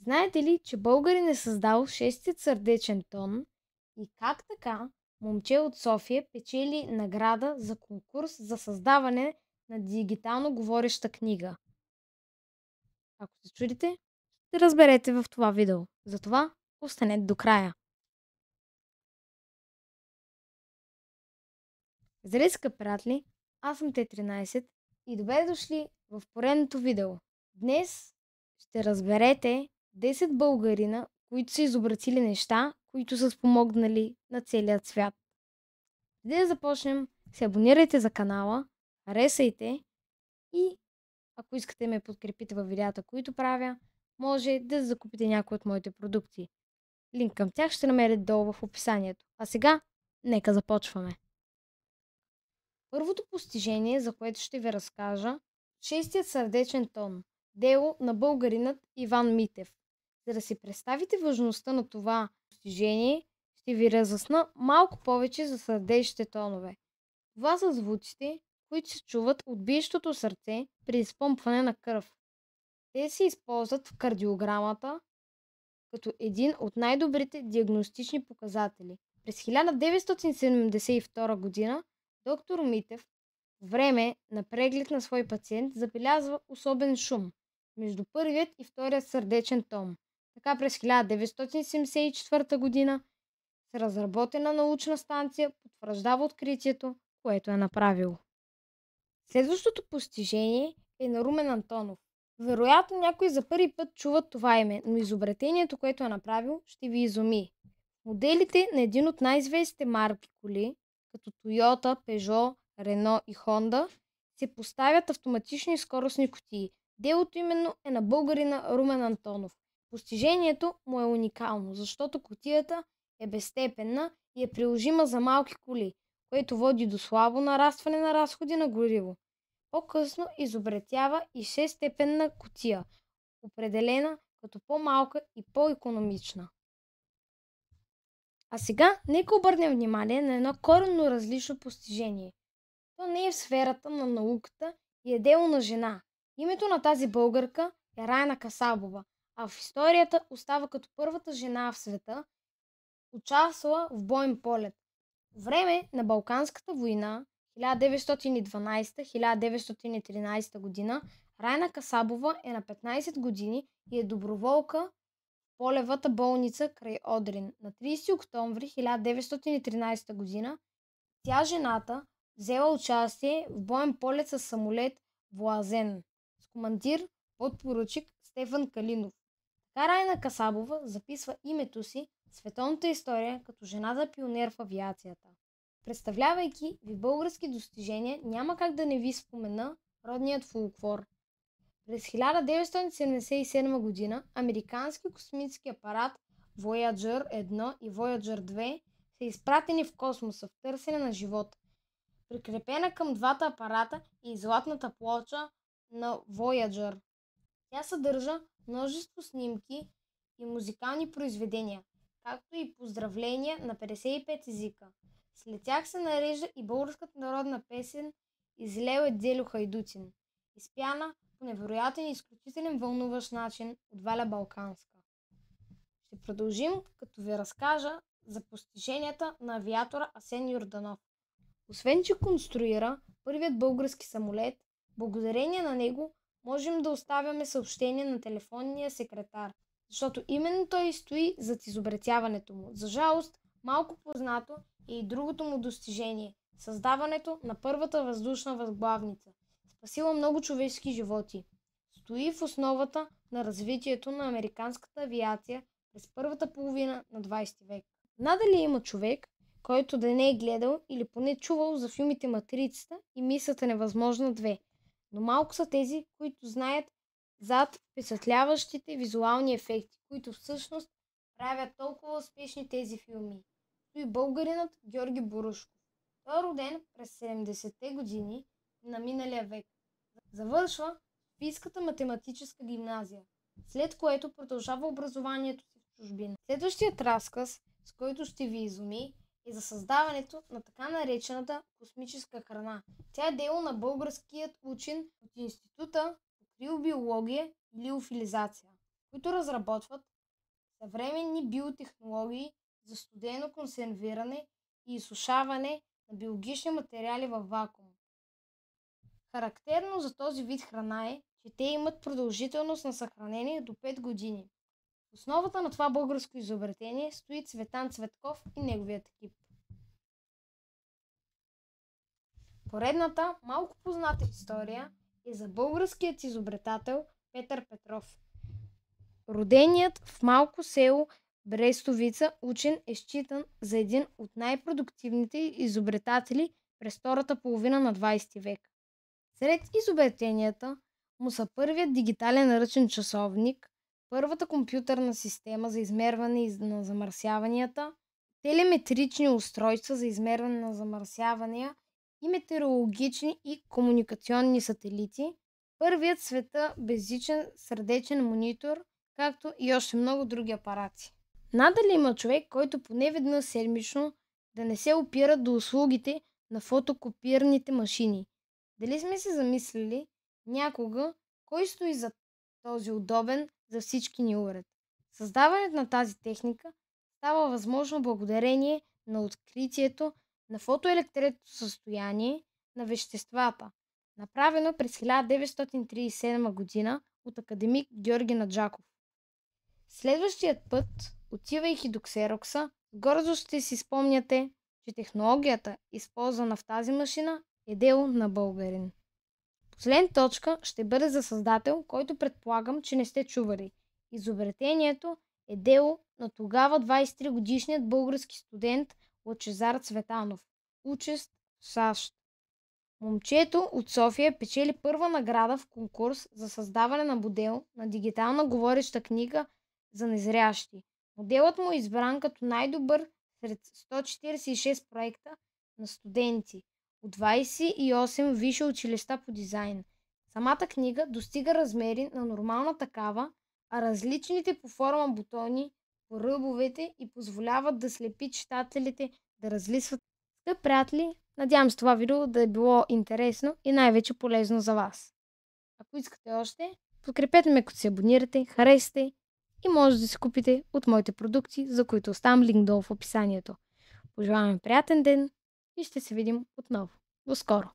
Знаете ли, че българин е създал шестият сърдечен тон и как така момче от София печели награда за конкурс за създаване на дигитално говореща книга? Ако се чудите, ще разберете в това видео. Затова останете до края. Здравейте, скъпи приятели! Аз съм Т13 и добре дошли в поредното видео. Днес ще разберете 10 българина, които са изобретили неща, които са спомогнали на целия свят. Преди да започнем, се абонирайте за канала, харесайте и ако искате ме подкрепите във видеята, които правя, може да закупите някои от моите продукти. Линк към тях ще намерите долу в описанието. А сега, нека започваме. Първото постижение, за което ще ви разкажа, шестият сърдечен тон. Дело на българинът Иван Митев. За да си представите важността на това постижение, ще ви разясна малко повече за сърдечните тонове. Това са звуците, които се чуват от биещото сърце при изпомпване на кръв. Те се използват в кардиограмата като един от най-добрите диагностични показатели. През 1972 година доктор Митев по време на преглед на свой пациент забелязва особен шум между първият и вторият сърдечен тон. Така през 1974 година с разработена научна станция потвърждава откритието, което е направил. Следващото постижение е на Румен Антонов. Вероятно някой за първи път чуват това име, но изобретението, което е направил, ще ви изуми. Моделите на един от най-известните марки коли, като Toyota, Peugeot, Renault и Honda, се поставят автоматични скоростни кутии. Делото именно е на българина Румен Антонов. Постижението му е уникално, защото кутията е безстепенна и е приложима за малки коли, което води до слабо нарастване на разходи на гориво. По-късно изобретява и 6-степенна кутия, определена като по-малка и по-икономична. А сега нека обърнем внимание на едно коренно различно постижение. То не е в сферата на науката и е дело на жена. Името на тази българка е Райна Касабова, а в историята остава като първата жена в света, участвала в боен полет. Време на Балканската война 1912-1913 година Райна Касабова е на 15 години и е доброволка в полевата болница край Одрин. На 30 октомври 1913 година тя, жената, взела участие в боен полет с самолет Воазен с командир подпоручик Стефан Калинов. Така Райна Касабова записва името си в световната история като жената пионер в авиацията. Представлявайки ви български достижения, няма как да не ви спомена родният фолклор. През 1977 година американски космически апарат Voyager 1 и Voyager 2 са изпратени в космоса в търсене на живот. Прикрепена към двата апарата е златната плоча на Voyager. Тя съдържа множество снимки и музикални произведения, както и поздравления на 55 езика. След тях се нарежда и българската народна песен "Излел е Дзелю Хайдутин", изпяна по невероятен и изключителен вълнуващ начин от Валя Балканска. Ще продължим, като ви разкажа за постиженията на авиатора Асен Йорданов. Освен че конструира първият български самолет, благодарение на него можем да оставяме съобщение на телефонния секретар, защото именно той стои зад изобретяването му. За жалост, малко познато е и другото му достижение – създаването на първата въздушна възглавница. Спасила много човешки животи. Стои в основата на развитието на американската авиация през първата половина на 20 век. Надали има човек, който да не е гледал или поне чувал за филмите "Матрицата" и "Мисията невъзможна 2", но малко са тези, които знаят зад впечатляващите визуални ефекти, които всъщност правят толкова успешни тези филми. Той българинът Георги Борушков. Той е роден през 70-те години на миналия век. Завършва Софийската математическа гимназия, след което продължава образованието си в чужбина. Следващият разказ, с който ще ви изуми, е за създаването на така наречената космическа храна. Тя е дело на българският учен от Института по криобиология и лиофилизация. които разработват съвременни биотехнологии за студено консервиране и изсушаване на биологични материали във вакуум. Характерно за този вид храна е, че те имат продължителност на съхранение до 5 години. В основата на това българско изобретение стои Цветан Цветков и неговият екип. Поредната, малко позната история е за българският изобретател Петър Петров. Роденият в малко село Брестовица учен е считан за един от най-продуктивните изобретатели през втората половина на 20 век. Сред изобретенията му са първият дигитален ръчен часовник, първата компютърна система за измерване на замърсяванията, телеметрични устройства за измерване на замърсявания и метеорологични и комуникационни сателити, първият в света безжичен сърдечен монитор, както и още много други апарати. Надали има човек, който поне веднъж седмично да не се опира до услугите на фотокопирните машини. Дали сме се замислили някога кой стои за този удобен за всички ни уред? Създаването на тази техника става възможно благодарение на откритието на фотоелектронното състояние на веществата, направено през 1937 година от академик Георги Наджаков. Следващият път, отивайки до Ксерокса, гордо ще си спомняте, че технологията, използвана в тази машина, е дело на българин. Последна точка ще бъде за създател, който предполагам, че не сте чували. Изобретението е дело на тогава 23-годишният български студент Лъчезар Цветанов, учещ в САЩ. Момчето от София печели първа награда в конкурс за създаване на модел на дигитална говореща книга за незрящи. Моделът му е избран като най-добър сред 146 проекта на студенти от 28 висши училища по дизайн. Самата книга достига размери на нормална такава, а различните по форма бутони по ръбовете и позволяват да слепи читателите да разлисват. Скъпи приятели, надявам се това видео да е било интересно и най-вече полезно за вас. Ако искате още, подкрепете ме, като се абонирате, харесате и може да си купите от моите продукти, за които оставам линк долу в описанието. Пожелавам приятен ден и ще се видим отново. До скоро!